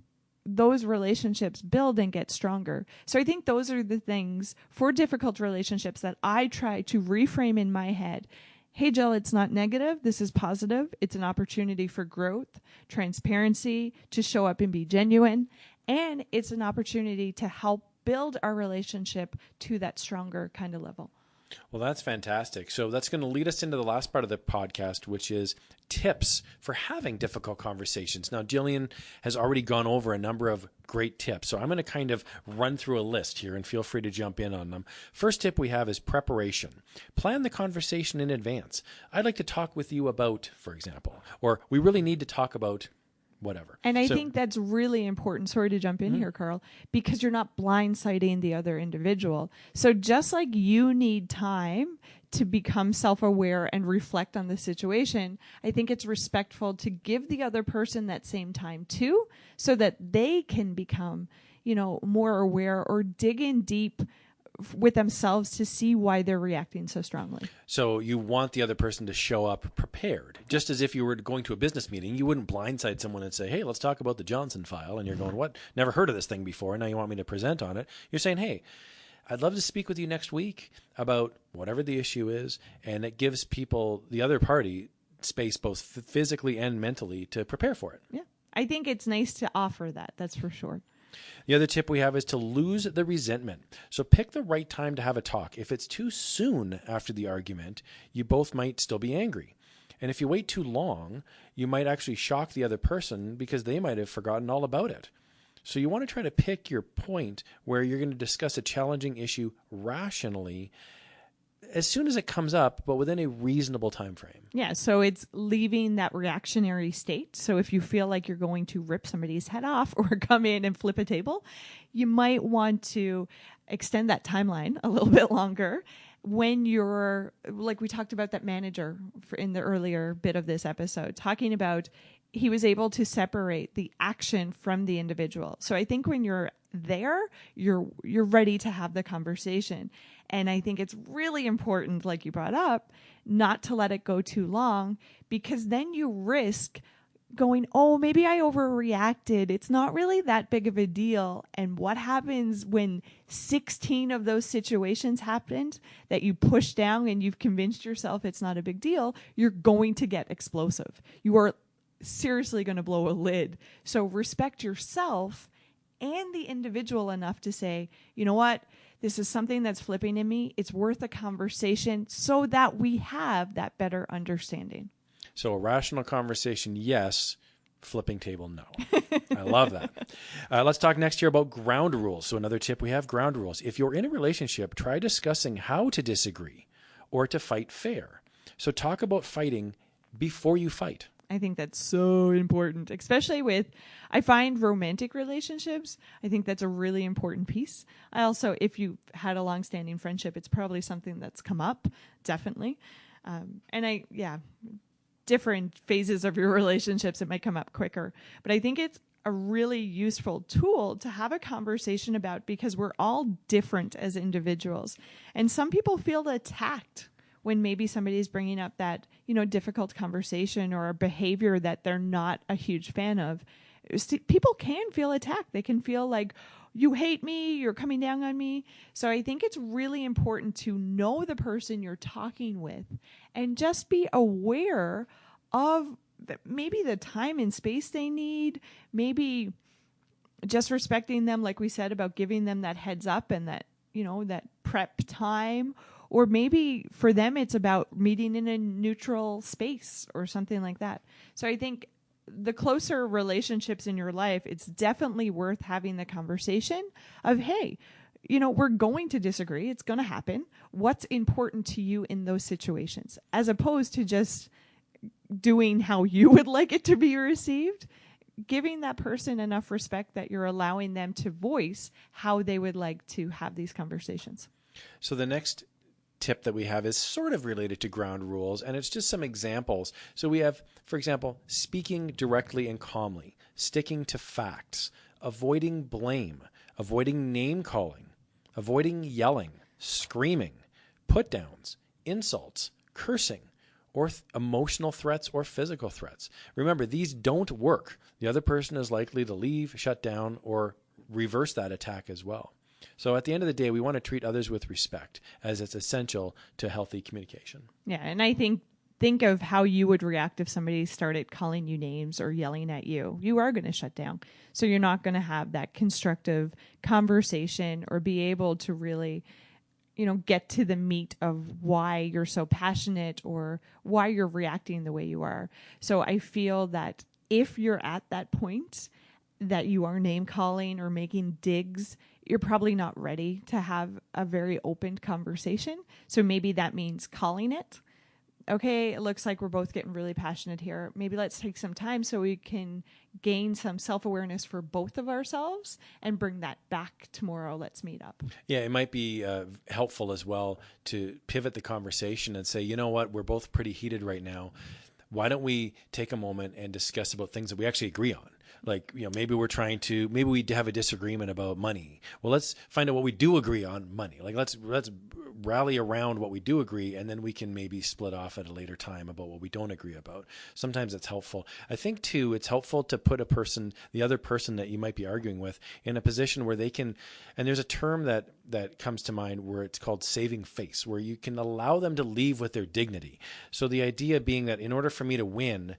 those relationships build and get stronger. So I think those are the things for difficult relationships that I try to reframe in my head. Hey, Jill, it's not negative. This is positive. It's an opportunity for growth, transparency, to show up and be genuine. And it's an opportunity to help build our relationship to that stronger kind of level. Well, that's fantastic. So that's going to lead us into the last part of the podcast, which is tips for having difficult conversations. Now, Jillian has already gone over a number of great tips. So I'm going to kind of run through a list here and feel free to jump in on them. First tip we have is preparation. Plan the conversation in advance. I'd like to talk with you about, for example, or we really need to talk about whatever. And I think that's really important. Sorry to jump in here, Karl, because you're not blindsiding the other individual. So just like you need time to become self-aware and reflect on the situation, I think it's respectful to give the other person that same time too, so that they can become, more aware or dig in deep with themselves to see why they're reacting so strongly. So you want the other person to show up prepared. Just as if you were going to a business meeting, you wouldn't blindside someone and say, hey, let's talk about the Johnson file. And you're going, what? Never heard of this thing before. Now you want me to present on it. You're saying, hey, I'd love to speak with you next week about whatever the issue is. And it gives people, the other party, space both physically and mentally to prepare for it. Yeah. I think it's nice to offer that. That's for sure. The other tip we have is to lose the resentment. So pick the right time to have a talk. If it's too soon after the argument, you both might still be angry. And if you wait too long, you might actually shock the other person because they might have forgotten all about it. So you want to try to pick your point where you're going to discuss a challenging issue rationally as soon as it comes up, but within a reasonable time frame. Yeah, so it's leaving that reactionary state. So if you feel like you're going to rip somebody's head off or come in and flip a table, you might want to extend that timeline a little bit longer. When you're, like we talked about that manager in the earlier bit of this episode, talking about he was able to separate the action from the individual. So I think when you're there, you're ready to have the conversation. And I think it's really important, like you brought up, not to let it go too long, because then you risk going, oh, maybe I overreacted. It's not really that big of a deal. And what happens when 16 of those situations happened that you push down and you've convinced yourself it's not a big deal? You're going to get explosive. You are seriously going to blow a lid. So respect yourself and the individual enough to say, you know what? This is something that's flipping in me. It's worth a conversation so that we have that better understanding. So a rational conversation, yes. Flipping table, no. I love that. Let's talk next here about ground rules. So another tip we have, ground rules. If you're in a relationship, try discussing how to disagree or to fight fair. So talk about fighting before you fight. I think that's so important, especially with, I find romantic relationships, I think that's a really important piece. I also, if you had a long-standing friendship, it's probably something that's come up, definitely. Different phases of your relationships, it might come up quicker. But I think it's a really useful tool to have a conversation about, because we're all different as individuals. And some people feel attacked when maybe somebody's bringing up that, difficult conversation or a behavior that they're not a huge fan of. People can feel attacked. They can feel like, you hate me, you're coming down on me. So I think it's really important to know the person you're talking with and just be aware of maybe the time and space they need, maybe just respecting them, like we said, about giving them that heads up and that, that prep time. Or maybe for them, it's about meeting in a neutral space or something like that. So I think the closer relationships in your life, it's definitely worth having the conversation of, hey, we're going to disagree. It's going to happen. What's important to you in those situations? As opposed to just doing how you would like it to be received, giving that person enough respect that you're allowing them to voice how they would like to have these conversations. So the next tip that we have is sort of related to ground rules, and it's just some examples. So we have, for example, speaking directly and calmly, sticking to facts, avoiding blame, avoiding name calling, avoiding yelling, screaming, put downs, insults, cursing, or emotional threats or physical threats. Remember, these don't work. The other person is likely to leave, shut down, or reverse that attack as well. So at the end of the day, we want to treat others with respect, as it's essential to healthy communication. Yeah, and I think of how you would react if somebody started calling you names or yelling at you. You are going to shut down. So you're not going to have that constructive conversation or be able to really, get to the meat of why you're so passionate or why you're reacting the way you are. So I feel that if you're at that point that you are name calling or making digs, you're probably not ready to have a very open conversation. So maybe that means calling it. Okay, it looks like we're both getting really passionate here. Maybe let's take some time so we can gain some self-awareness for both of ourselves and bring that back tomorrow. Let's meet up. Yeah, it might be helpful as well to pivot the conversation and say, you know what, we're both pretty heated right now. Why don't we take a moment and discuss about things that we actually agree on? Like, maybe we have a disagreement about money. Well, let's find out what we do agree on money. Like, let's rally around what we do agree, and then we can maybe split off at a later time about what we don't agree about. Sometimes it's helpful. I think too, it's helpful to put the other person that you might be arguing with, in a position where they can, and there's a term that comes to mind where it's called saving face, where you can allow them to leave with their dignity. So the idea being that in order for me to win,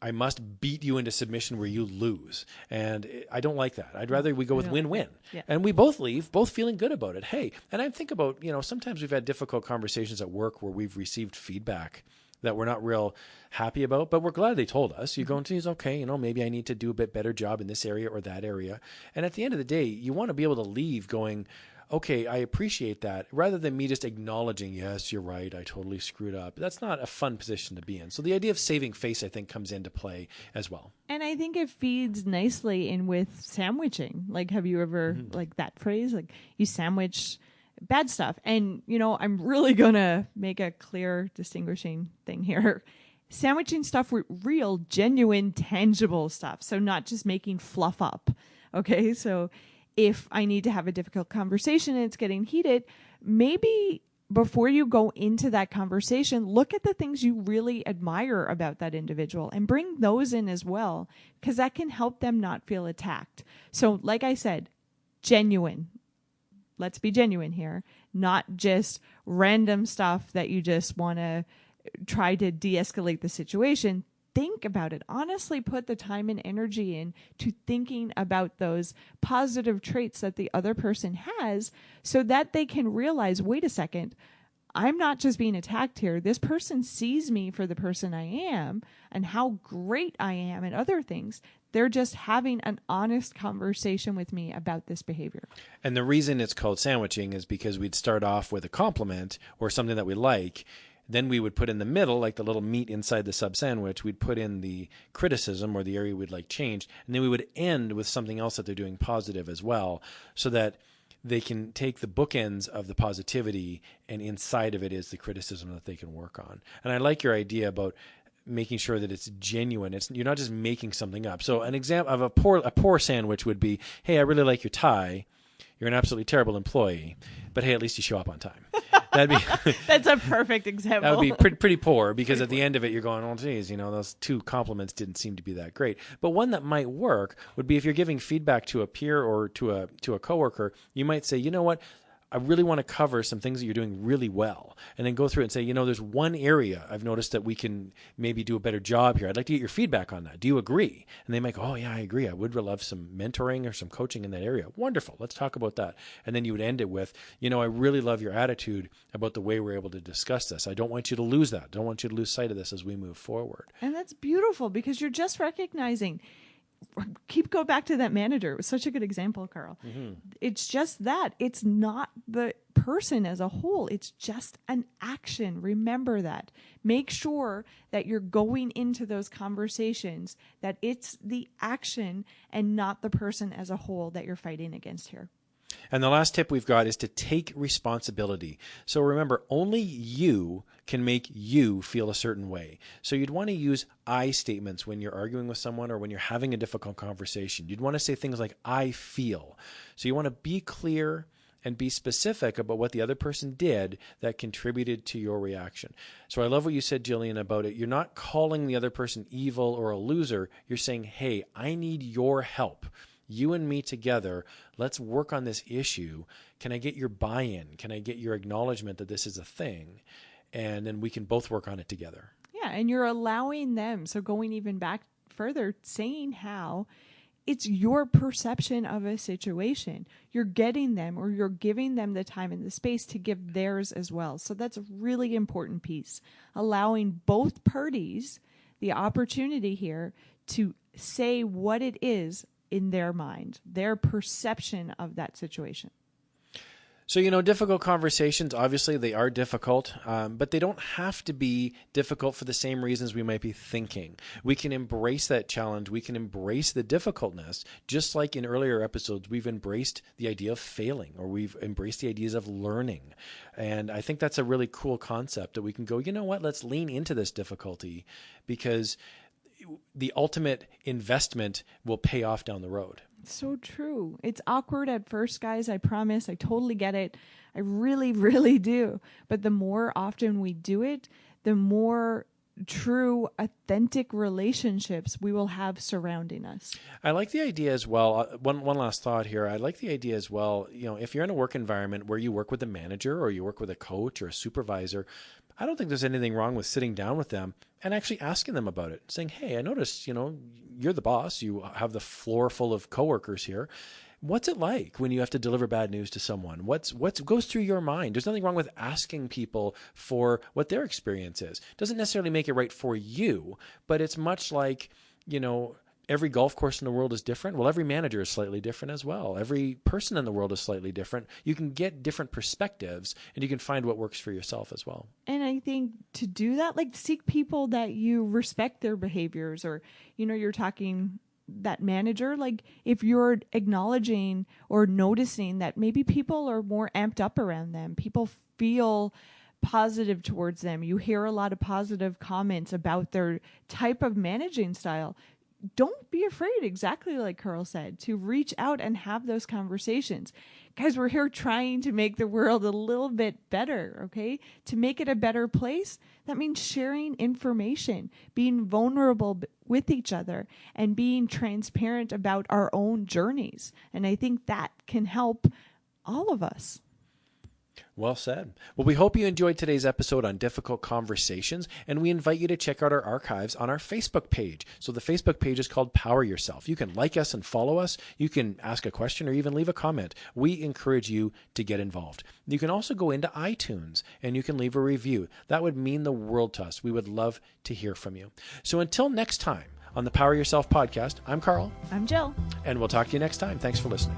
I must beat you into submission where you lose. And I don't like that. I'd rather we go with win-win. Yeah. And we both leave, both feeling good about it. Hey, and I think about, sometimes we've had difficult conversations at work where we've received feedback that we're not real happy about, but we're glad they told us. You go and say, okay, maybe I need to do a bit better job in this area or that area. And at the end of the day, you want to be able to leave going, okay, I appreciate that, rather than me just acknowledging, yes, you're right, I totally screwed up. That's not a fun position to be in. So the idea of saving face, I think, comes into play as well. And I think it feeds nicely in with sandwiching. Like, have you ever, like that phrase, like you sandwich bad stuff? And, I'm really going to make a clear distinguishing thing here. Sandwiching stuff with real, genuine, tangible stuff. So not just making fluff up. Okay. So if I need to have a difficult conversation and it's getting heated, maybe before you go into that conversation, look at the things you really admire about that individual and bring those in as well, because that can help them not feel attacked. So like I said, genuine. Let's be genuine here, not just random stuff that you just want to try to de-escalate the situation. Think about it. Honestly, put the time and energy in to thinking about those positive traits that the other person has so that they can realize, wait a second, I'm not just being attacked here. This person sees me for the person I am and how great I am and other things. They're just having an honest conversation with me about this behavior. And the reason it's called sandwiching is because we'd start off with a compliment or something that we like. Then we would put in the middle, like the little meat inside the sub sandwich, we'd put in the criticism or the area we'd like changed. And then we would end with something else that they're doing positive as well, so that they can take the bookends of the positivity and inside of it is the criticism that they can work on. And I like your idea about making sure that it's genuine. You're not just making something up. So an example of a poor sandwich would be, hey, I really like your tie. You're an absolutely terrible employee, but hey, at least you show up on time. That'd be That's a perfect example. That would be pretty poor, because at the end of it, you're going, oh, geez, those two compliments didn't seem to be that great. But one that might work would be if you're giving feedback to a peer or to a coworker, you might say, you know what? I really want to cover some things that you're doing really well, and then go through it and say, there's one area I've noticed that we can maybe do a better job here. I'd like to get your feedback on that. Do you agree? And they might go, oh yeah, I agree. I would love some mentoring or some coaching in that area. Wonderful. Let's talk about that. And then you would end it with, I really love your attitude about the way we're able to discuss this. I don't want you to lose that. I don't want you to lose sight of this as we move forward. And that's beautiful, because you're just recognizing, go back to that manager. It was such a good example, Karl. Mm-hmm. It's just that. It's not the person as a whole. It's just an action. Remember that. Make sure that you're going into those conversations, that it's the action and not the person as a whole that you're fighting against here. And the last tip we've got is to take responsibility. So remember, only you can make you feel a certain way. So you'd want to use I statements when you're arguing with someone or when you're having a difficult conversation. You'd want to say things like, I feel. So you want to be clear and be specific about what the other person did that contributed to your reaction. So I love what you said, Jillian, about it. You're not calling the other person evil or a loser. You're saying, hey, I need your help. You and me together, let's work on this issue. Can I get your buy-in? Can I get your acknowledgement that this is a thing? And then we can both work on it together. Yeah, and you're allowing them. So going even back further, saying how it's your perception of a situation. You're getting them, or you're giving them the time and the space to give theirs as well. So that's a really important piece. Allowing both parties the opportunity here to say what it is in their mind, their perception of that situation. So, difficult conversations, obviously they are difficult, but they don't have to be difficult for the same reasons we might be thinking. We can embrace that challenge. We can embrace the difficultness, just like in earlier episodes, we've embraced the idea of failing, or we've embraced the ideas of learning. And I think that's a really cool concept that we can go, you know what, let's lean into this difficulty, because the ultimate investment will pay off down the road. So true. It's awkward at first, guys. I promise. I totally get it. I really, really do. But the more often we do it, the more true, authentic relationships we will have surrounding us. I like the idea as well. One last thought here. I like the idea as well. If you're in a work environment where you work with a manager or you work with a coach or a supervisor, I don't think there's anything wrong with sitting down with them and actually asking them about it. Saying, hey, I noticed, you're the boss. You have the floor full of coworkers here. What's it like when you have to deliver bad news to someone? What goes through your mind? There's nothing wrong with asking people for what their experience is. Doesn't necessarily make it right for you, but it's much like, every golf course in the world is different. Well, every manager is slightly different as well. Every person in the world is slightly different. You can get different perspectives and you can find what works for yourself as well. And I think to do that, like seek people that you respect their behaviors, or, you're talking that manager, like if you're acknowledging or noticing that maybe people are more amped up around them, people feel positive towards them, you hear a lot of positive comments about their type of managing style, don't be afraid, exactly like Karl said, to reach out and have those conversations. Guys, we're here trying to make the world a little bit better, okay? To make it a better place, that means sharing information, being vulnerable with each other, and being transparent about our own journeys. And I think that can help all of us. Well said. Well, we hope you enjoyed today's episode on difficult conversations, and we invite you to check out our archives on our Facebook page. So the Facebook page is called Power Yourself. You can like us and follow us. You can ask a question or even leave a comment. We encourage you to get involved. You can also go into iTunes and you can leave a review. That would mean the world to us. We would love to hear from you. So until next time on the Power Yourself podcast, I'm Karl. I'm Jill. And we'll talk to you next time. Thanks for listening.